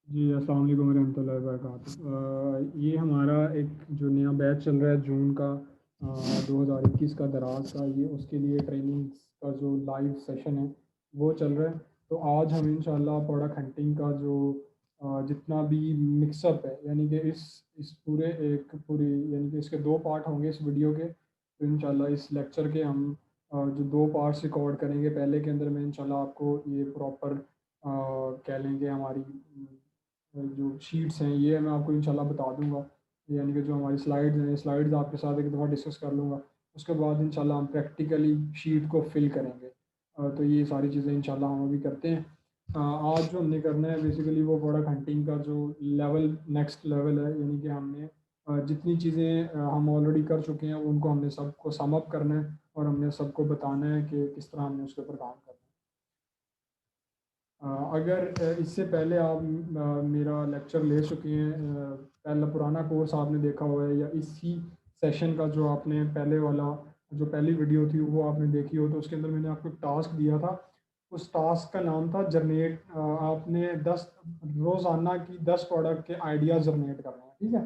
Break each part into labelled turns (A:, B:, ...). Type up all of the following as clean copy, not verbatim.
A: जी, अस्सलाम वालेकुम रहमतुल्लाहि व बरकातहू। ये हमारा एक जो नया बैच चल रहा है जून का 2021 का दराज का, ये उसके लिए ट्रेनिंग का जो लाइव सेशन है वो चल रहा है। तो आज हम इंशाल्लाह प्रोडक्ट हंटिंग का जो जितना भी मिक्सअप है, यानी कि इस पूरे एक पूरी यानी कि इसके दो पार्ट होंगे इस वीडियो के। तो इंशाल्लाह इस लेक्चर के हम जो दो पार्ट्स रिकॉर्ड करेंगे, पहले के अंदर मैं इंशाल्लाह आपको ये प्रॉपर कह लेंगे हमारी जो शीट्स हैं ये मैं आपको इंशाल्लाह बता दूंगा। यानी कि जो हमारी स्लाइड्स हैं, स्लाइड्स आपके साथ एक दफ़ा डिस्कस कर लूँगा। उसके बाद इंशाल्लाह हम प्रैक्टिकली शीट को फिल करेंगे। तो ये सारी चीज़ें इंशाल्लाह हम अभी करते हैं। आज जो हमने करना है बेसिकली वो प्रोडक्ट हंटिंग का जो लेवल नेक्स्ट लेवल है, यानी कि हमने जितनी चीज़ें हम ऑलरेडी कर चुके हैं उनको हमने सबको सम अप करना है और हमने सबको बताना है कि किस तरह हमने उसके ऊपर काम करना है। अगर इससे पहले आप मेरा लेक्चर ले चुके हैं, पहला पुराना कोर्स आपने देखा हुआ है, या इसी सेशन का जो आपने पहले वाला जो पहली वीडियो थी वो आपने देखी हो, तो उसके अंदर मैंने आपको एक टास्क दिया था। उस टास्क का नाम था जनरेट। आपने 10 रोज़ाना की 10 प्रोडक्ट के आइडिया जनरेट करना है, ठीक है।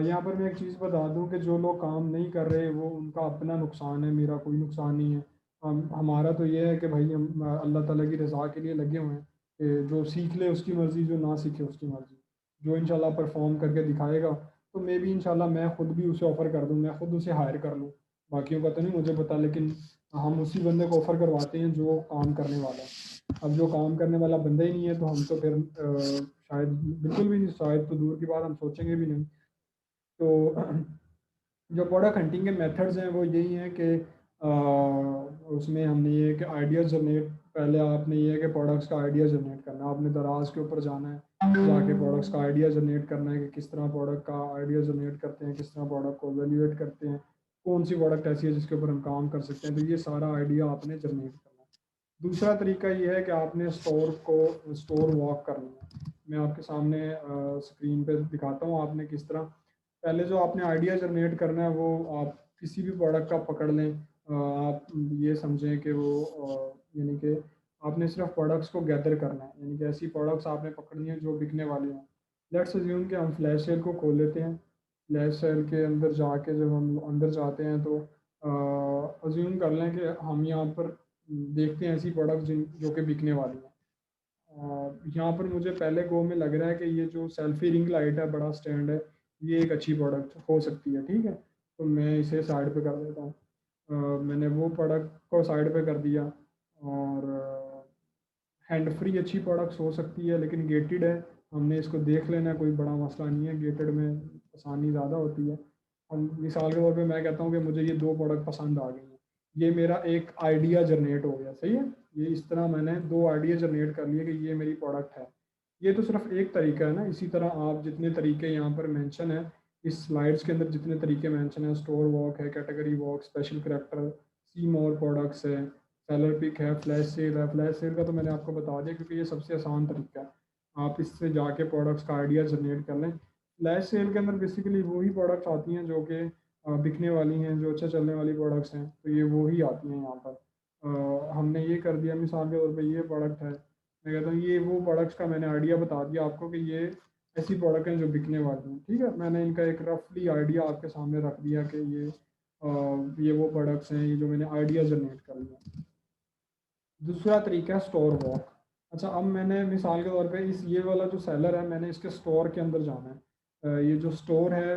A: यहाँ पर मैं एक चीज़ बता दूँ कि जो लोग काम नहीं कर रहे वो उनका अपना नुकसान है, मेरा कोई नुकसान नहीं है। हमारा तो ये है कि भाई हम अल्लाह ताला की रज़ा के लिए लगे हुए हैं कि जो सीख ले उसकी मर्ज़ी, जो ना सीखे उसकी मर्ज़ी। जो इंशाल्लाह परफ़ॉर्म करके दिखाएगा तो मे बी इंशाल्लाह मैं ख़ुद भी उसे ऑफ़र कर दूँ, मैं ख़ुद उसे हायर कर लूँ। बाकियों का तो नहीं मुझे पता, लेकिन हम उसी बंदे को ऑफ़र करवाते हैं जो काम करने वाला है। अब जो काम करने वाला बंदा ही नहीं है तो हम तो फिर शायद बिल्कुल भी नहीं, शायद तो दूर की बात, हम सोचेंगे भी नहीं। तो जो प्रोडक्ट हंटिंग के मेथड्स हैं वो यही हैं कि उसमें हमने ये कि आइडिया जनरेट, पहले आपने ये है कि प्रोडक्ट्स का आइडिया जनरेट करना है। आपने दराज के ऊपर जाना है, जाके प्रोडक्ट्स का आइडिया जनरेट करना है कि किस तरह प्रोडक्ट का आइडिया जनरेट करते हैं, किस तरह प्रोडक्ट को वैल्यूएट करते हैं, कौन सी प्रोडक्ट ऐसी है जिसके ऊपर हम काम कर सकते हैं। तो ये सारा आइडिया आपने जनरेट करना है। दूसरा तरीका ये है कि आपने स्टोर वॉक करना है। मैं आपके सामने स्क्रीन पे दिखाता हूँ आपने किस तरह। पहले जो आपने आइडिया जनरेट करना है वो आप किसी भी प्रोडक्ट का पकड़ लें। आप ये समझें कि वो यानी कि आपने सिर्फ प्रोडक्ट्स को गैदर करना है, यानी कि ऐसी प्रोडक्ट्स आपने पकड़नी है जो बिकने वाली हैं। लेट्स अज्यूम कि हम फ्लैश सेल को खोल लेते हैं। फ्लैश सेल के अंदर जाके जब हम अंदर जाते हैं तो अज्यूम कर लें कि हम यहाँ पर देखते हैं ऐसी प्रोडक्ट जिन जो कि बिकने वाली हैं। यहाँ पर मुझे पहले गो में लग रहा है कि ये जो सेल्फी रिंग लाइट है, बड़ा स्टैंड है, ये एक अच्छी प्रोडक्ट हो सकती है, ठीक है। तो मैं इसे साइड पे कर देता हूँ। मैंने वो प्रोडक्ट को साइड पे कर दिया। और हैंड फ्री अच्छी प्रोडक्ट्स हो सकती है लेकिन गेटेड है, हमने इसको देख लेना, कोई बड़ा मसला नहीं है, गेटेड में आसानी ज़्यादा होती है। हम मिसाल के तौर पे मैं कहता हूँ कि मुझे ये दो प्रोडक्ट पसंद आ गई हैं, ये मेरा एक आइडिया जनरेट हो गया, सही है। ये इस तरह मैंने दो आइडिया जनरेट कर लिए कि ये मेरी प्रोडक्ट है। ये तो सिर्फ एक तरीका है ना, इसी तरह आप जितने तरीके यहाँ पर मेंशन है, इस स्लाइड्स के अंदर जितने तरीके मेंशन है, स्टोर वॉक है, कैटेगरी वॉक, स्पेशल करेक्टर, सी मोर प्रोडक्ट्स है, सेलर पिक है, फ्लैश सेल है। फ्लैश सेल का तो मैंने आपको बता दिया क्योंकि ये सबसे आसान तरीका है। आप इससे जाके प्रोडक्ट्स का आइडिया जनरेट कर लें। फ्लैश सेल के अंदर बेसिकली वही प्रोडक्ट्स आती हैं जो कि बिकने वाली हैं, जो अच्छा चलने वाली प्रोडक्ट्स हैं, तो ये वो ही आती हैं यहाँ पर। हमने ये कर दिया, मिसाल के तौर पे ये प्रोडक्ट है, मैं कहता हूँ ये वो प्रोडक्ट्स का मैंने आइडिया बता दिया आपको कि ये ऐसी प्रोडक्ट हैं जो बिकने वाली हैं, ठीक है। मैंने इनका एक रफली आइडिया आपके सामने रख दिया कि ये वो प्रोडक्ट्स हैं, ये जो मैंने आइडिया जनरेट कर लिया। दूसरा तरीका है स्टोर वॉक। अच्छा, अब मैंने मिसाल के तौर पे इस ये वाला जो सेलर है, मैंने इसके स्टोर के अंदर जाना है। ये जो स्टोर है,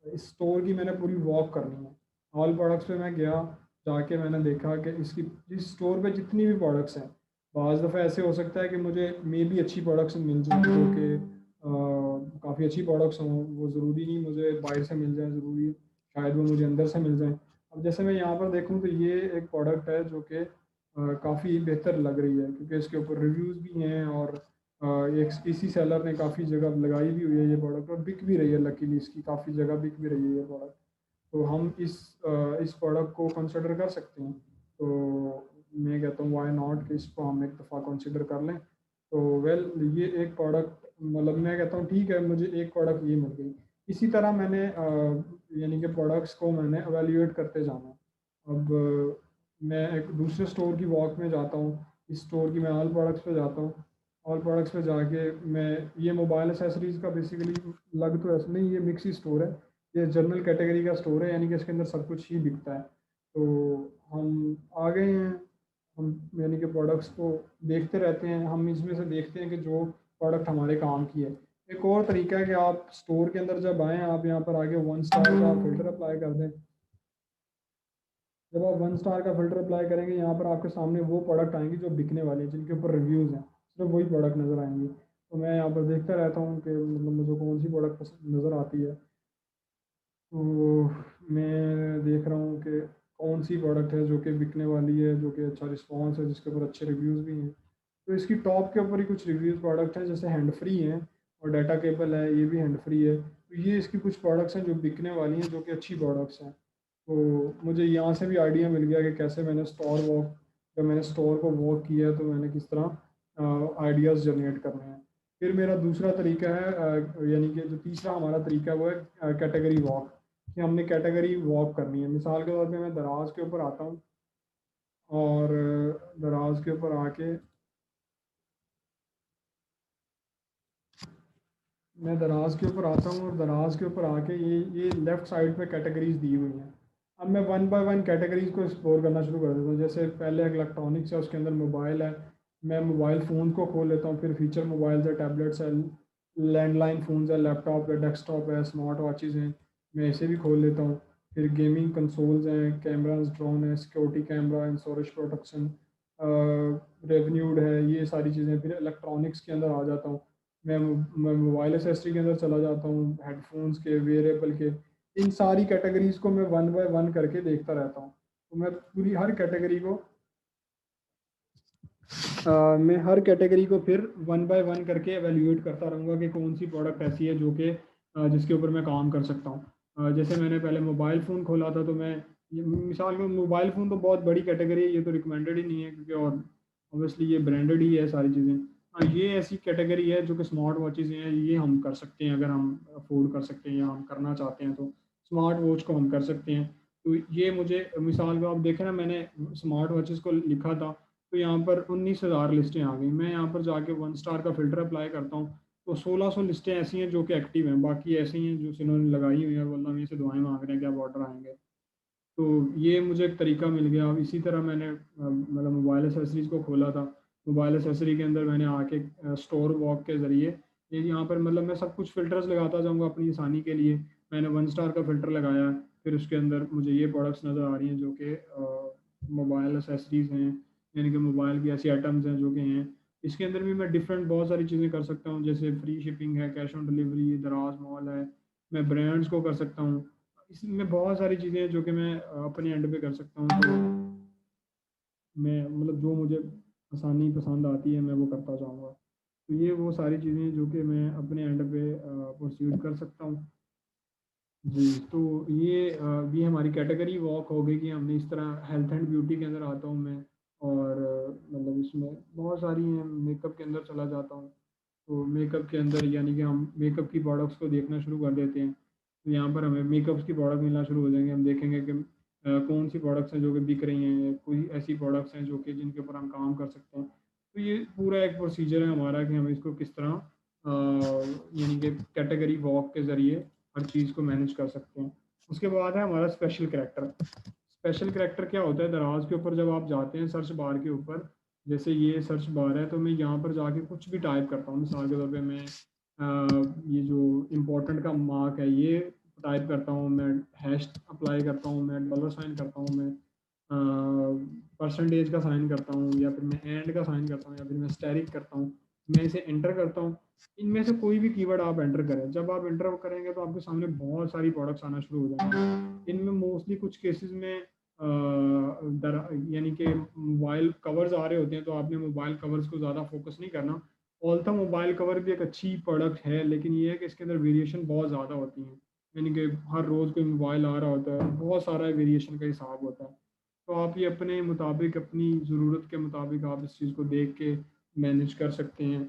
A: इस स्टोर की मैंने पूरी वॉक करनी है। ऑल प्रोडक्ट्स पे मैं गया, जाके मैंने देखा कि इसकी इस स्टोर पे जितनी भी प्रोडक्ट्स हैं, बाज़ दफ़ा ऐसे हो सकता है कि मुझे मे बी अच्छी प्रोडक्ट्स मिल जाए जो कि काफ़ी अच्छी प्रोडक्ट्स हों, वो ज़रूरी नहीं मुझे बाहर से मिल जाए, ज़रूरी है शायद वो मुझे अंदर से मिल जाए। अब जैसे मैं यहाँ पर देखूँ तो ये एक प्रोडक्ट है जो कि काफ़ी बेहतर लग रही है क्योंकि इसके ऊपर रिव्यूज़ भी हैं, और एक इसी सेलर ने काफ़ी जगह लगाई भी हुई है ये प्रोडक्ट, और बिक भी रही है, लकीली इसकी काफ़ी जगह बिक भी रही है ये प्रोडक्ट। तो हम इस प्रोडक्ट को कंसिडर कर सकते हैं। तो मैं कहता हूँ वाई नॉट कि इसको हम एक दफ़ा कंसिडर कर लें। तो वेल ये एक प्रोडक्ट, मतलब मैं कहता हूँ ठीक है, मुझे एक प्रोडक्ट ये मिल गई। इसी तरह मैंने यानी कि प्रोडक्ट्स को मैंने एवेल्यूएट करते जाना है। अब मैं एक दूसरे स्टोर की वॉक में जाता हूँ, इस स्टोर की मैं ऑल प्रोडक्ट्स पे जाता हूँ। ऑल प्रोडक्ट्स पे जाके मैं ये मोबाइल एसेसरीज़ का बेसिकली लग तो ऐसा नहीं, ये मिक्स ही स्टोर है, ये जनरल कैटेगरी का स्टोर है, यानी कि इसके अंदर सब कुछ ही बिकता है। तो हम आ गए हैं, हम यानी कि प्रोडक्ट्स को देखते रहते हैं, हम इसमें से देखते हैं कि जो प्रोडक्ट हमारे काम की है। एक और तरीका है कि आप स्टोर के अंदर जब आएँ, आप यहाँ पर आके 1 स्टार का फ़िल्टर अप्लाई कर दें। जब आप 1 स्टार का फ़िल्टर अप्लाई करेंगे, यहाँ पर आपके सामने वो प्रोडक्ट आएँगे जो बिकने वाले हैं, जिनके ऊपर रिव्यूज़ हैं, सिर्फ वही प्रोडक्ट नज़र आएँगे। तो मैं यहाँ पर देखता रहता हूँ कि मतलब मुझे कौन सी प्रोडक्ट पसंद नज़र आती है। तो मैं देख रहा हूँ कि कौन सी प्रोडक्ट है जो कि बिकने वाली है, जो कि अच्छा रिस्पॉन्स है, जिसके ऊपर अच्छे रिव्यूज़ भी हैं। तो इसकी टॉप के ऊपर ही कुछ रिव्यूज़ प्रोडक्ट हैं, जैसे हैंड फ्री हैं और डाटा केबल है, ये भी हैंड फ्री है। तो ये इसकी कुछ प्रोडक्ट्स हैं जो बिकने वाली हैं, जो कि अच्छी प्रोडक्ट्स हैं। तो मुझे यहाँ से भी आइडिया मिल गया कि कैसे मैंने स्टोर वॉक, जब मैंने स्टोर को वॉक किया है, तो मैंने किस तरह आइडियाज़ जनरेट करने हैं। फिर मेरा दूसरा तरीका है, यानी कि जो तीसरा हमारा तरीका है वो है कैटेगरी वॉक, कि हमने कैटेगरी वॉक करनी है। मिसाल के तौर पे मैं दराज के ऊपर आता हूँ और दराज के ऊपर आके मैं दराज के ऊपर आता हूँ और दराज के ऊपर आके ये लेफ़्ट साइड पे कैटेगरीज दी हुई हैं। अब मैं वन बाय वन कैटेगरीज को एक्सप्लोर करना शुरू कर देता हूँ। जैसे पहले इलेक्ट्रॉनिक्स है, उसके अंदर मोबाइल है, मैं मोबाइल फ़ोन को खोल लेता हूँ। फिर फीचर मोबाइल्स है, टैबलेट्स है, लैंडलाइन फ़ोन्स है, लैपटॉप है, डेस्कटॉप है, स्मार्ट वॉचेज़ हैं, मैं इसे भी खोल लेता हूँ। फिर गेमिंग कंसोल्स हैं, कैमराज, ड्रोन है, सिक्योरिटी कैमरा, इंश्योरेंस प्रोटेक्शन, रेवन्यूड है, ये सारी चीज़ें। फिर इलेक्ट्रॉनिक्स के अंदर आ जाता हूँ, मैं मोबाइल एसेसरी के अंदर चला जाता हूँ, हेडफोन्स के, वेयरेबल के। इन सारी कैटेगरीज़ को मैं वन बाय वन करके देखता रहता हूँ। तो मैं पूरी हर कैटेगरी को मैं हर कैटेगरी को फिर वन बाय वन करके एवेल्यूएट करता रहूँगा कि कौन सी प्रोडक्ट ऐसी है जो कि जिसके ऊपर मैं काम कर सकता हूँ। जैसे मैंने पहले मोबाइल फ़ोन खोला था, तो मैं ये मिसाल में मोबाइल फ़ोन तो बहुत बड़ी कैटेगरी है, ये तो रिकमेंडेड ही नहीं है, क्योंकि और ऑब्वियसली ये ब्रांडेड ही है सारी चीज़ें। हाँ, ये ऐसी कैटेगरी है जो कि स्मार्ट वॉचेज़ हैं, ये हम कर सकते हैं, अगर हम अफ़ोर्ड कर सकते हैं या हम करना चाहते हैं, तो स्मार्ट वॉच को हम कर सकते हैं। तो ये मुझे मिसाल में आप देखें ना, मैंने स्मार्ट वॉचेज़ को लिखा था, तो यहाँ पर 19,000 लिस्टें आ गई। मैं यहाँ पर जाके 1 स्टार का फ़िल्टर अप्लाई करता हूँ, तो 1600 लिस्टें ऐसी हैं जो कि एक्टिव हैं, बाकी ऐसी हैं जो जिन्होंने लगाई हुई हैं और अल्लाह मियाँ से दुआएँ माँग रहे हैं कि अब ऑर्डर आएँगे। तो ये मुझे एक तरीका मिल गया। अब इसी तरह मैंने मतलब मोबाइल एक्सेसरीज़ को खोला था। मोबाइल एक्सेसरी के अंदर मैंने आके स्टोर वॉक के ज़रिए ये यहाँ पर मतलब मैं सब कुछ फ़िल्टर्स लगाता जाऊँगा अपनी आसानी के लिए। मैंने 1 स्टार का फ़िल्टर लगाया, फिर उसके अंदर मुझे ये प्रोडक्ट्स नज़र आ रही हैं जो कि मोबाइल एक्सेसरीज़ हैं, यानी कि मोबाइल की ऐसी आइटम्स हैं जो कि हैं। इसके अंदर भी मैं डिफरेंट बहुत सारी चीज़ें कर सकता हूँ, जैसे फ्री शिपिंग है, कैश ऑन डिलीवरी, दराज़ मॉल है, मैं ब्रांड्स को कर सकता हूँ। इसमें बहुत सारी चीज़ें हैं जो कि मैं अपने एंड पे कर सकता हूँ। तो मैं मतलब जो मुझे आसानी पसंद आती है मैं वो करता जाऊँगा। तो ये वो सारी चीज़ें हैं जो कि मैं अपने एंड पे प्रोसीड कर सकता हूँ। जी, तो ये हमारी कैटेगरी वॉक हो गई कि हमने इस तरह हेल्थ एंड ब्यूटी के अंदर आता हूँ मैं, और मतलब इसमें बहुत सारी हैं, मेकअप के अंदर चला जाता हूँ। तो मेकअप के अंदर यानी कि हम मेकअप की प्रोडक्ट्स को देखना शुरू कर देते हैं। तो यहाँ पर हमें मेकअप्स की प्रोडक्ट मिलना शुरू हो जाएँगे। हम देखेंगे कि कौन सी प्रोडक्ट्स हैं जो कि बिक रही हैं, कोई ऐसी प्रोडक्ट्स हैं जो कि जिनके ऊपर हम काम कर सकते हैं। तो ये पूरा एक प्रोसीजर है हमारा कि हम इसको किस तरह यानी कि कैटेगरी वॉक के ज़रिए हर चीज़ को मैनेज कर सकते हैं। उसके बाद है हमारा स्पेशल करैक्टर। स्पेशल करैक्टर क्या होता है, दराज़ के ऊपर जब आप जाते हैं सर्च बार के ऊपर, जैसे ये सर्च बार है, तो मैं यहाँ पर जाके कुछ भी टाइप करता हूँ। मिसाल के तौर पे मैं ये जो इम्पोर्टेंट का मार्क है ये टाइप करता हूँ, मैं हैश अप्लाई करता हूँ, मैं डॉलर साइन करता हूँ, मैं परसेंटेज का साइन करता हूँ, या फिर मैं एंड का साइन करता हूँ, या फिर मैं स्टैरिक करता हूँ। मैं इसे एंटर करता हूँ। इनमें से कोई भी कीवर्ड आप एंटर करें, जब आप एंटर करेंगे तो आपके सामने बहुत सारी प्रोडक्ट्स आना शुरू हो जाएँगी। इनमें मोस्टली कुछ केसेज़ में यानी कि मोबाइल कवर्स आ रहे होते हैं, तो आपने मोबाइल कवर्स को ज़्यादा फ़ोकस नहीं करना। ऑल्थो मोबाइल कवर भी एक अच्छी प्रोडक्ट है, लेकिन ये है कि इसके अंदर वेरिएशन बहुत ज़्यादा होती हैं। यानी कि हर रोज़ कोई मोबाइल आ रहा होता है, बहुत सारा वेरिएशन का हिसाब होता है। तो आप ये अपने मुताबिक, अपनी ज़रूरत के मुताबिक आप इस चीज़ को देख के मैनेज कर सकते हैं।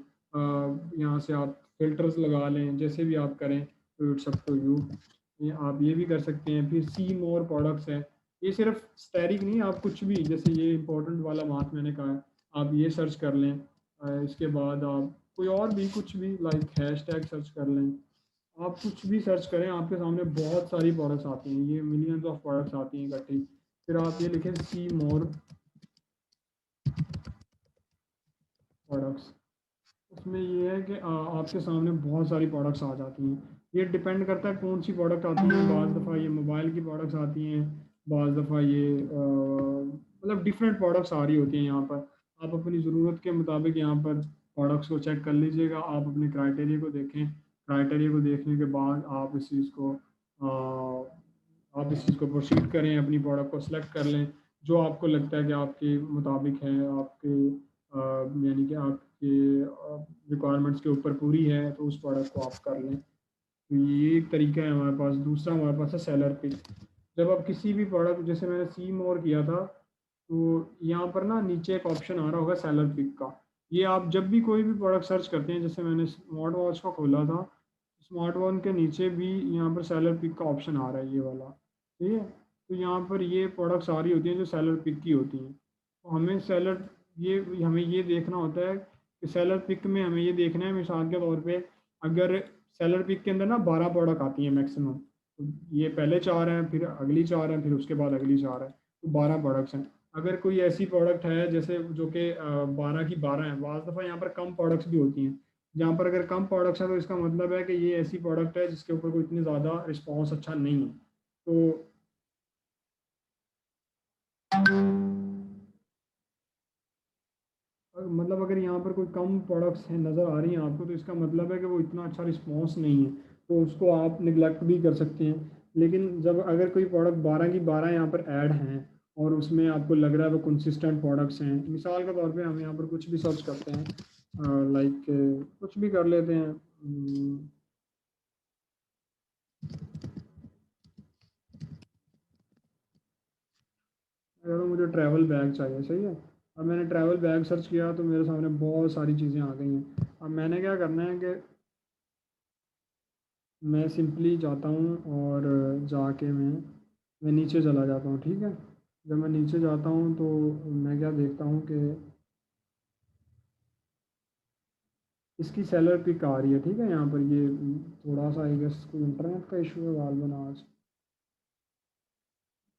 A: यहाँ से आप फ़िल्टर्स लगा लें, जैसे भी आप करें, तो इट्स अप टू यू। ये आप ये भी कर सकते हैं। फिर सी मोर प्रोडक्ट्स है। ये सिर्फ़ स्टैटिक नहीं, आप कुछ भी, जैसे ये इम्पोर्टेंट वाला मार्क मैंने कहा है, आप ये सर्च कर लें। इसके बाद आप कोई और भी कुछ भी लाइक हैशटैग सर्च कर लें, आप कुछ भी सर्च करें आपके सामने बहुत सारी प्रोडक्ट्स आती हैं, ये मिलियंस ऑफ प्रोडक्ट्स आती हैं इकट्ठी। फिर आप ये लिखें सी मोर प्रोडक्ट्स, उसमें ये है कि आपके सामने बहुत सारी प्रोडक्ट्स आ जाती हैं। ये डिपेंड करता है कौन सी प्रोडक्ट आती है, बाज़ दफ़ा ये मोबाइल की प्रोडक्ट्स आती हैं, बाज़ दफ़ा ये मतलब डिफरेंट प्रोडक्ट्स आ रही होती हैं यहाँ पर। आप अपनी ज़रूरत के मुताबिक यहाँ पर प्रोडक्ट्स को चेक कर लीजिएगा, आप अपने क्राइटेरिया को देखें, क्राइटेरिया को देखने के बाद आप इस चीज़ को प्रोसीड करें, अपनी प्रोडक्ट को सिलेक्ट कर लें जो आपको लगता है कि आपके मुताबिक है, आपके यानी कि आपके रिक्वायरमेंट्स के ऊपर पूरी है, तो उस प्रोडक्ट को आप कर लें। तो ये एक तरीका है हमारे पास। दूसरा हमारे पास है सेलर पिक। जब आप किसी भी प्रोडक्ट, जैसे मैंने सी मोर किया था, तो यहाँ पर ना नीचे एक ऑप्शन आ रहा होगा सेलर पिक का। ये आप जब भी कोई भी प्रोडक्ट सर्च करते हैं, जैसे मैंने स्मार्ट वॉच का खोला था, स्मार्ट वॉच के नीचे भी यहाँ पर सेलर पिक का ऑप्शन आ रहा है, ये वाला, ठीक है। तो यहाँ पर ये प्रोडक्ट्स आ रही होती हैं जो सेलर पिक की होती हैं। तो हमें ये देखना होता है कि सेलर पिक में हमें ये देखना है, मिसाल के तौर पे अगर सेलर पिक के अंदर ना 12 प्रोडक्ट आती हैं मैक्सिमम, तो ये पहले 4 हैं, फिर अगली 4 हैं, फिर उसके बाद अगली 4 है, तो 12 प्रोडक्ट्स हैं। अगर कोई ऐसी प्रोडक्ट है जैसे जो कि 12 की 12 हैं, बाज़ दफ़ा यहाँ पर कम प्रोडक्ट्स भी होती हैं, जहाँ पर अगर कम प्रोडक्ट्स हैं तो इसका मतलब है कि ये ऐसी प्रोडक्ट है जिसके ऊपर कोई इतनी ज़्यादा रिस्पॉन्स अच्छा नहीं है। तो मतलब अगर यहाँ पर कोई कम प्रोडक्ट्स हैं नज़र आ रही हैं आपको, तो इसका मतलब है कि वो इतना अच्छा रिस्पॉन्स नहीं है, तो उसको आप निगलेक्ट भी कर सकते हैं। लेकिन जब अगर कोई प्रोडक्ट 12 की 12 यहाँ पर ऐड हैं और उसमें आपको लग रहा है वो कंसिस्टेंट प्रोडक्ट्स हैं, मिसाल के तौर पे हम यहाँ पर कुछ भी सर्च करते हैं, लाइक कुछ भी कर लेते हैं, अगर मुझे ट्रैवल बैग चाहिए, सही है। अब मैंने ट्रैवल बैग सर्च किया तो मेरे सामने बहुत सारी चीज़ें आ गई हैं। अब मैंने क्या करना है कि मैं सिंपली जाता हूँ और जाके मैं नीचे चला जाता हूँ, ठीक है। जब मैं नीचे जाता हूँ तो मैं क्या देखता हूँ कि इसकी सेलर पिक आ रही है, ठीक है। यहाँ पर ये थोड़ा सा आई गेस कोई इंटरनेट का इशू है गालबन आज।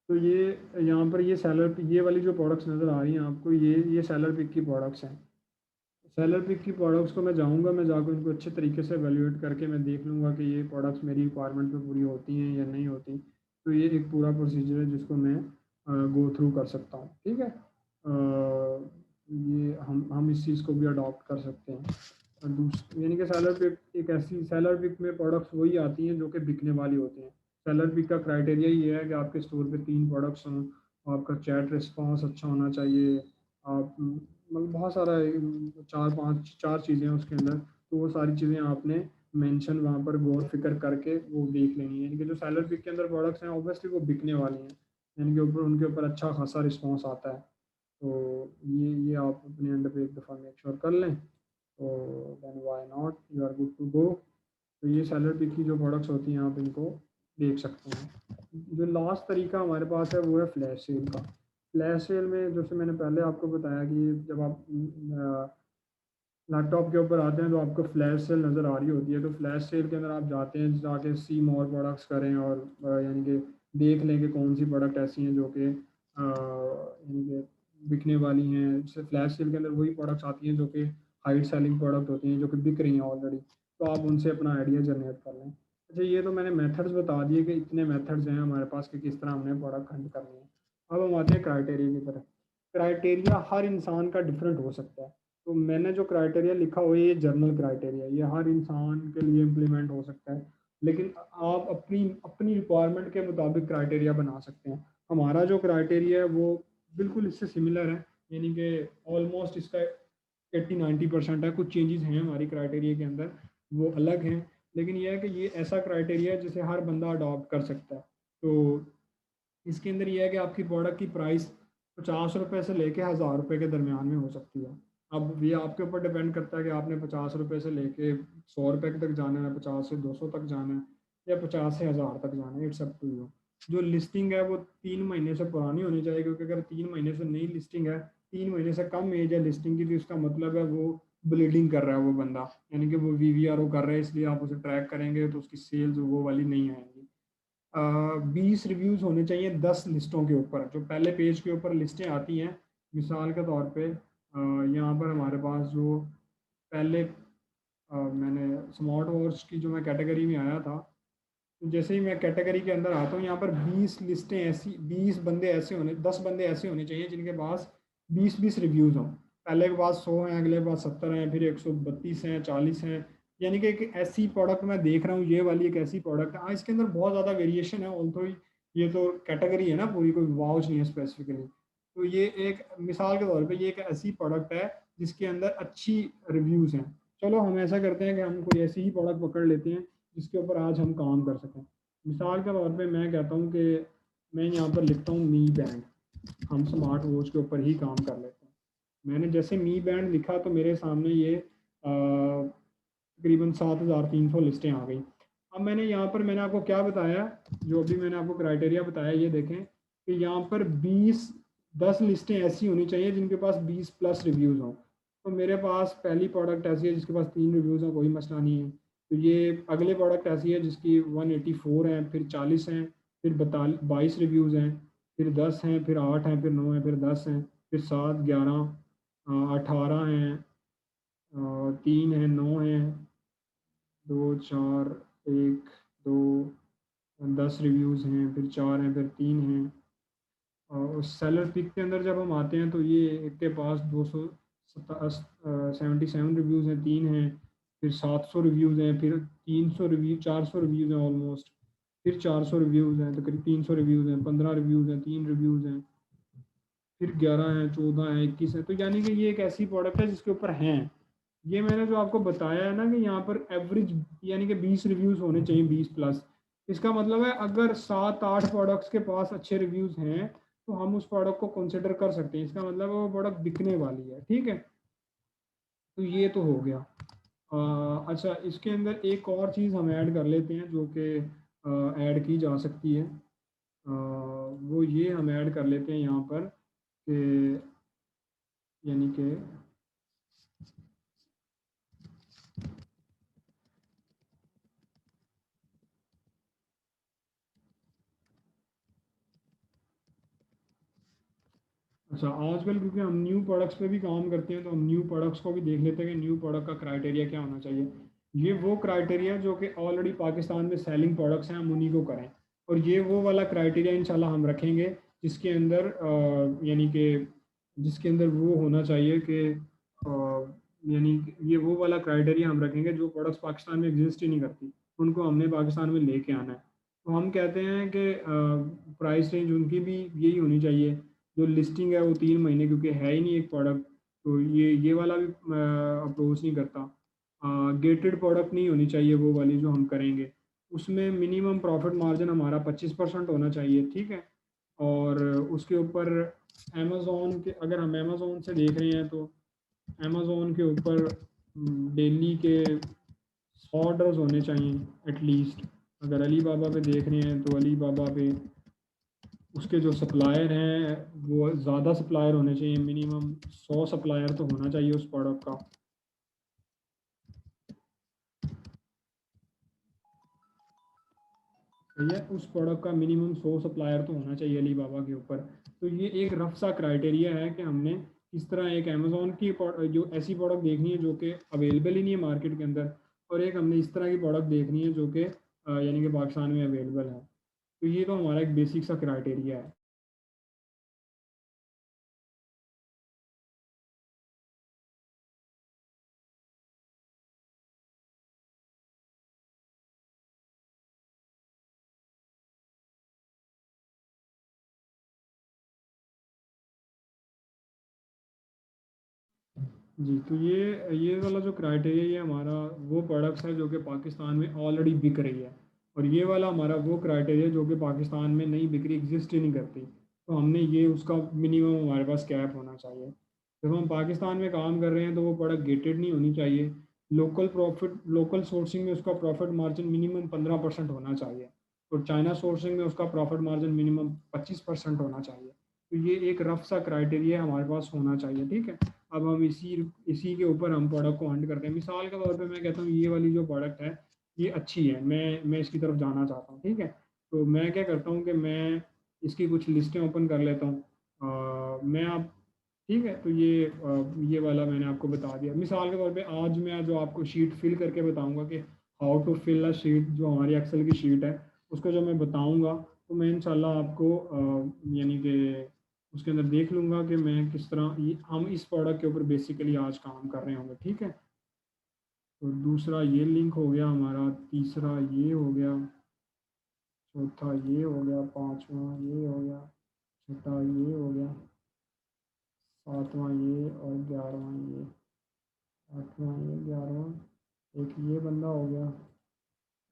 A: तो यहाँ पर ये वाली जो प्रोडक्ट्स नज़र आ रही हैं आपको, ये सेलर पिक की प्रोडक्ट्स हैं। सेलर पिक की प्रोडक्ट्स को मैं जाऊँगा, मैं जाकर उनको अच्छे तरीके से वैल्यूएट करके मैं देख लूँगा कि ये प्रोडक्ट्स मेरी रिक्वायरमेंट पे पूरी होती हैं या नहीं होती। तो ये एक पूरा प्रोसीजर है जिसको मैं गो थ्रू कर सकता हूँ, ठीक है। ये हम इस चीज़ को भी अडॉप्ट कर सकते हैं। और यानी कि सेलर पिक एक ऐसी, सेलर पिक में प्रोडक्ट्स वही आती हैं जो कि बिकने वाली होती हैं। सेलर पिक का क्राइटेरिया ये है कि आपके स्टोर पे 3 प्रोडक्ट्स हों, आपका चैट रिस्पॉन्स अच्छा होना चाहिए, आप मतलब बहुत सारा 4 चीज़ें हैं उसके अंदर। तो वो सारी चीज़ें आपने मेंशन वहाँ पर गौर फिक्र करके वो देख लेनी है। यानी कि जो सेलर पिक के अंदर प्रोडक्ट्स हैं ऑब्वियसली वो बिकने वाली हैं, यानी कि ऊपर उनके ऊपर अच्छा खासा रिस्पॉन्स आता है। तो ये आप अपने एंड पे एक दफ़ा मेक श्योर कर लें, तो then why not, you are good to go. तो ये सेलर पिक की जो प्रोडक्ट्स होती हैं आप इनको देख सकते हैं। जो लास्ट तरीका हमारे पास है वो है फ्लैश सेल का। फ्लैश सेल में जैसे मैंने पहले आपको बताया कि जब आप लैपटॉप के ऊपर आते हैं तो आपको फ्लैश सेल नज़र आ रही होती है। तो फ्लैश सेल के अंदर आप जाते हैं, जाके सी मोर प्रोडक्ट्स करें और यानी कि देख लें कि कौन सी प्रोडक्ट ऐसी हैं जो कि यानी कि बिकने वाली हैं। जैसे फ्लैश सेल के अंदर वही प्रोडक्ट्स आती हैं जो कि हाइट सेलिंग प्रोडक्ट होती हैं, जो कि बिक रही हैं ऑलरेडी, तो आप उनसे अपना आइडिया जनरेट कर लें। अच्छा, ये तो मैंने मेथड्स बता दिए कि इतने मेथड्स हैं हमारे पास कि किस तरह हमने प्रोडक्ट हंट करनी है। अब हम आते हैं क्राइटेरिया की तरफ। क्राइटेरिया हर इंसान का डिफरेंट हो सकता है। तो मैंने जो क्राइटेरिया लिखा हुआ है ये जर्नल क्राइटेरिया, ये हर इंसान के लिए इम्प्लीमेंट हो सकता है, लेकिन आप अपनी अपनी रिक्वायरमेंट के मुताबिक क्राइटेरिया बना सकते हैं। हमारा जो क्राइटेरिया है वो बिल्कुल इससे सिमिलर है, यानी कि ऑलमोस्ट इसका 80-90% है। कुछ चेंजेस हैं हमारी क्राइटेरिया के अंदर, वो अलग हैं, लेकिन यह है कि ये ऐसा क्राइटेरिया है जिसे हर बंदा अडॉप्ट कर सकता है। तो इसके अंदर ये है कि आपकी प्रोडक्ट की प्राइस 50 रुपये से लेके 1000 रुपये के दरमियान में हो सकती है। अब ये आपके ऊपर डिपेंड करता है कि आपने 50 रुपये से लेके 100 रुपये तक जाना है, 50 से 200 तक जाना है, या 50 से 1000 तक जाना है, इट्स अप टू यू। जो लिस्टिंग है वो 3 महीने से पुरानी होनी चाहिए, क्योंकि अगर 3 महीने से नई लिस्टिंग है, 3 महीने से कम एज है लिस्टिंग की, तो इसका मतलब है वो ब्लीडिंग कर रहा है वो बंदा, यानी कि वो VVRO कर रहा है, इसलिए आप उसे ट्रैक करेंगे तो उसकी सेल्स वो वाली नहीं आएंगी। 20 रिव्यूज़ होने चाहिए 10 लिस्टों के ऊपर। जो पहले पेज के ऊपर लिस्टें आती हैं, मिसाल के तौर पे यहाँ पर हमारे पास जो पहले मैंने स्मार्ट वॉच की जो मैं कैटेगरी में आया था, तो जैसे ही मैं कैटेगरी के अंदर आता हूँ, यहाँ पर 20 लिस्टें ऐसी, 20 बंदे ऐसे होने, 10 बंदे ऐसे होने चाहिए जिनके पास 20-20 रिव्यूज़ हों। पहले के पास 100 हैं, अगले के पास 70 हैं, फिर 132 हैं, 40 हैं। यानी कि एक ऐसी प्रोडक्ट मैं देख रहा हूँ, ये वाली एक ऐसी प्रोडक्ट है। हाँ, इसके अंदर बहुत ज़्यादा वेरिएशन है, ऑल्थो ये तो कैटेगरी है ना पूरी, कोई वाउच नहीं है स्पेसिफिकली। तो ये एक मिसाल के तौर पे ये एक ऐसी प्रोडक्ट है जिसके अंदर अच्छी रिव्यूज़ हैं। चलो हम ऐसा करते हैं कि हम कोई ऐसी ही प्रोडक्ट पकड़ लेते हैं जिसके ऊपर आज हम काम कर सकें। मिसाल के तौर पे मैं कहता हूँ कि मैं यहाँ पर लिखता हूँ मी बैंड, हम स्मार्ट वॉच के ऊपर ही काम कर लेते हैं। मैंने जैसे मी बैंड लिखा तो मेरे सामने ये तकरीबन 7,300 लिस्टें आ गई। अब मैंने आपको क्या बताया, जो अभी मैंने आपको क्राइटेरिया बताया, ये देखें कि यहाँ पर 10 लिस्टें ऐसी होनी चाहिए जिनके पास 20 प्लस रिव्यूज़ हों। तो मेरे पास पहली प्रोडक्ट ऐसी है जिसके पास 3 रिव्यूज़ हैं, कोई मसला नहीं है। तो ये अगले प्रोडक्ट ऐसी है जिसकी 184 हैं, फिर 40 हैं, फिर 22 रिव्यूज़ हैं, फिर 10 हैं, फिर 8 हैं, फिर 9 हैं, फिर 10 हैं, फिर 7, 11, 18 हैं, 3 हैं, 9 हैं, 2, 4, 1, 2, 10 रिव्यूज़ हैं, फिर 4 हैं, फिर 3 हैं। और सेलर पिक के अंदर जब हम आते हैं तो ये एक के पास 277 रिव्यूज़ हैं, 3 हैं, फिर 700 रिव्यूज़ हैं, फिर 300 रिव्यू 400 रिव्यूज़ हैं ऑलमोस्ट, फिर 400 रिव्यूज़ हैं, तो करीब 300 रिव्यूज़ हैं, 15 रिव्यूज़ हैं, 3 रिव्यूज़ हैं, फिर 11 हैं, 14 हैं, 21 हैं। तो यानी कि ये एक ऐसी प्रोडक्ट है जिसके ऊपर हैं। ये मैंने जो आपको बताया है ना कि यहाँ पर एवरेज यानी कि 20 रिव्यूज़ होने चाहिए, 20 प्लस। इसका मतलब है अगर 7-8 प्रोडक्ट्स के पास अच्छे रिव्यूज़ हैं तो हम उस प्रोडक्ट को कंसिडर कर सकते हैं। इसका मतलब है वो प्रोडक्ट बिकने वाली है, ठीक है। तो ये तो हो गया। अच्छा, इसके अंदर एक और चीज़ हम ऐड कर लेते हैं जो कि ऐड की जा सकती है। वो ये हम ऐड कर लेते हैं यहाँ पर कि यानी कि अच्छा, आजकल क्योंकि हम न्यू प्रोडक्ट्स पे भी काम करते हैं तो हम न्यू प्रोडक्ट्स को भी देख लेते हैं कि न्यू प्रोडक्ट का क्राइटेरिया क्या होना चाहिए। ये वो क्राइटेरिया जो कि ऑलरेडी पाकिस्तान में सेलिंग प्रोडक्ट्स हैं, हम उन्हीं को करें। और ये वो वाला क्राइटेरिया इंशाल्लाह हम रखेंगे जिसके अंदर यानी कि जिसके अंदर वो होना चाहिए कि यानी कि ये वो वाला क्राइटेरिया हम रखेंगे जो प्रोडक्ट्स पाकिस्तान में एग्जिस्ट ही नहीं करती, उनको हमने पाकिस्तान में लेके आना है। तो हम कहते हैं कि प्राइस रेंज उनकी भी यही होनी चाहिए। जो लिस्टिंग है वो 3 महीने, क्योंकि है ही नहीं एक प्रोडक्ट, तो ये वाला भी अप्रोच नहीं करता। गेटेड प्रोडक्ट नहीं होनी चाहिए वो वाली जो हम करेंगे। उसमें मिनिमम प्रॉफिट मार्जिन हमारा 25% होना चाहिए, ठीक है। और उसके ऊपर अमेज़ोन के, अगर हम अमेज़ोन से देख रहे हैं तो अमेज़ोन के ऊपर डेली के 100 ऑर्डर्स होने चाहिए एटलीस्ट। अगर अली बाबा पे देख रहे हैं तो अली बाबा पे उसके जो सप्लायर हैं वो ज़्यादा सप्लायर होने चाहिए, मिनिमम 100 सप्लायर तो होना चाहिए उस प्रोडक्ट का। सही है, उस प्रोडक्ट का मिनिमम 100 सप्लायर तो होना चाहिए अली बाबा के ऊपर। तो ये एक रफ सा क्राइटेरिया है कि हमने इस तरह एक अमेज़ोन की जो ऐसी प्रोडक्ट देखनी है जो कि अवेलेबल ही नहीं है मार्केट के अंदर, और एक हमने इस तरह की प्रोडक्ट देखनी है जो कि यानी कि पाकिस्तान में अवेलेबल है। तो ये तो हमारा एक बेसिक सा क्राइटेरिया है। जी, तो ये वाला जो क्राइटेरिया, ये हमारा वो प्रोडक्ट्स है जो कि पाकिस्तान में ऑलरेडी बिक रही है। और ये वाला हमारा वो क्राइटेरिया जो कि पाकिस्तान में नहीं बिक रही, एग्जिस्ट ही नहीं करती। तो हमने ये उसका मिनिमम हमारे पास कैप होना चाहिए। जब हम पाकिस्तान में काम कर रहे हैं तो वो प्रोडक्ट गेटेड नहीं होनी चाहिए। लोकल सोर्सिंग में उसका प्रॉफिट मार्जिन मिनिमम 15% होना चाहिए। और चाइना सोर्सिंग में उसका प्रॉफिट मार्जिन मिनिमम 25% होना चाहिए। तो ये एक रफ सा क्राइटेरिया हमारे पास होना चाहिए, ठीक है। अब हम इसी के ऊपर हम प्रोडक्ट को हंट करते हैं। मिसाल के तौर पे मैं कहता हूँ ये वाली जो प्रोडक्ट है ये अच्छी है, मैं इसकी तरफ जाना चाहता हूँ, ठीक है। तो मैं क्या करता हूँ कि मैं इसकी कुछ लिस्टें ओपन कर लेता हूँ। मैं आप ठीक है, तो ये वाला मैंने आपको बता दिया। मिसाल के तौर पे आज मैं जो आपको शीट फिल करके बताऊंगा कि how to fill a sheet, जो हमारी एक्सेल की शीट है उसको जो मैं बताऊंगा, तो मैं इंशाल्लाह आपको यानी कि उसके अंदर देख लूंगा कि मैं किस तरह हम इस प्रोडक्ट के ऊपर बेसिकली आज काम कर रहे होंगे, ठीक है। तो दूसरा ये लिंक हो गया हमारा, तीसरा ये हो गया, चौथा ये हो गया, पांचवा ये हो गया, छठा ये हो गया, सातवां ये और 11वां ये, 8वां ये, 11वां, एक ये बंदा हो गया,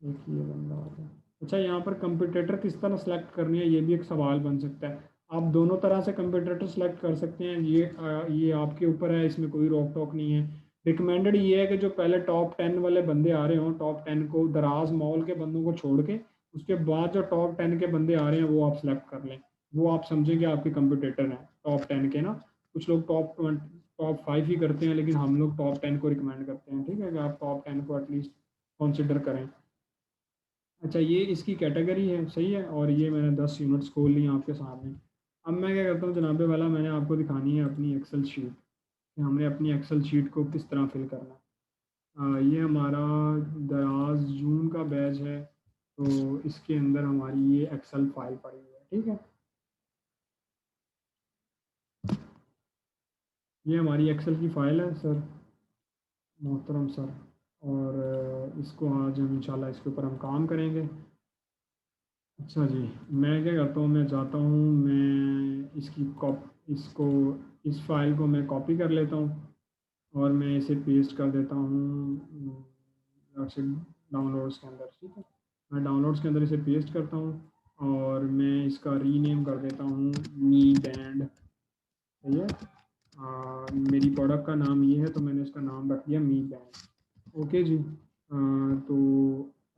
A: एक ये बंदा हो गया। अच्छा, यहाँ पर कंपटीटर किस तरह सेलेक्ट करनी है ये भी एक सवाल बन सकता है। आप दोनों तरह से कंपटीटर सेलेक्ट कर सकते हैं, ये आपके ऊपर है, इसमें कोई रोक टोक नहीं है। रिकमेंडेड ये है कि जो पहले टॉप 10 वाले बंदे आ रहे हों, टॉप 10 को, दराज मॉल के बंदों को छोड़ के, उसके बाद जो टॉप 10 के बंदे आ रहे हैं वो आप सेलेक्ट कर लें। वो आप समझेंगे आपके कंपटीटर हैं टॉप 10 के ना। कुछ लोग टॉप 5 ही करते हैं, लेकिन हम लोग टॉप 10 को रिकमेंड करते हैं, ठीक है, कि आप टॉप 10 को एटलीस्ट कंसिडर करें। अच्छा, ये इसकी कैटेगरी है, सही है। और ये मैंने 10 यूनिट्स खोल ली आपके सामने। अब मैं क्या करता हूँ जनाबे वाला, मैंने आपको दिखानी है अपनी एक्सेल शीट कि हमने अपनी एक्सेल शीट को किस तरह फिल करना है। ये हमारा दराज जून का बैच है, तो इसके अंदर हमारी ये एक्सेल फाइल पड़ी है, ठीक है। ये हमारी एक्सेल की फ़ाइल है सर, मोहतरम सर। और इसको आज हम इंशाल्लाह इसके ऊपर हम काम करेंगे। अच्छा जी, मैं क्या करता हूँ, मैं जाता हूँ, मैं इसको, इस फाइल को मैं कॉपी कर लेता हूँ और मैं इसे पेस्ट कर देता हूँ डाउनलोड्स के अंदर, ठीक है। मैं डाउनलोड्स के अंदर इसे पेस्ट करता हूँ और मैं इसका रीनेम कर देता हूँ मी बैंड, सही है। मेरी प्रोडक्ट का नाम ये है, तो मैंने इसका नाम रख दिया मी बैंड। ओके जी। तो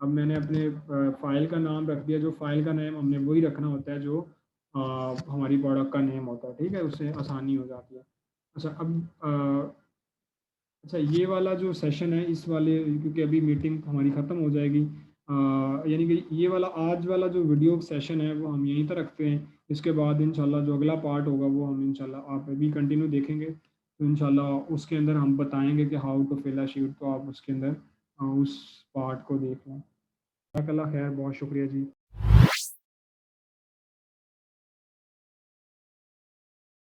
A: अब मैंने अपने फाइल का नाम रख दिया। जो फाइल का नेम हमने वही रखना होता है जो हमारी प्रोडक्ट का नेम होता है, ठीक है, उससे आसानी हो जाती है। अच्छा, अब अच्छा, ये वाला जो सेशन है, इस वाले, क्योंकि अभी मीटिंग हमारी ख़त्म हो जाएगी, यानी कि ये वाला आज वाला जो वीडियो सेशन है वो हम यहीं तक रखते हैं। इसके बाद इंशाल्लाह जो अगला पार्ट होगा वो हम इंशाल्लाह आप अभी कंटिन्यू देखेंगे, तो इंशाल्लाह उसके अंदर हम बताएंगे कि how to fill a sheet, तो आप उसके अंदर उस पार्ट को देख लें। जज़ाकल्लाह खैर, बहुत शुक्रिया जी।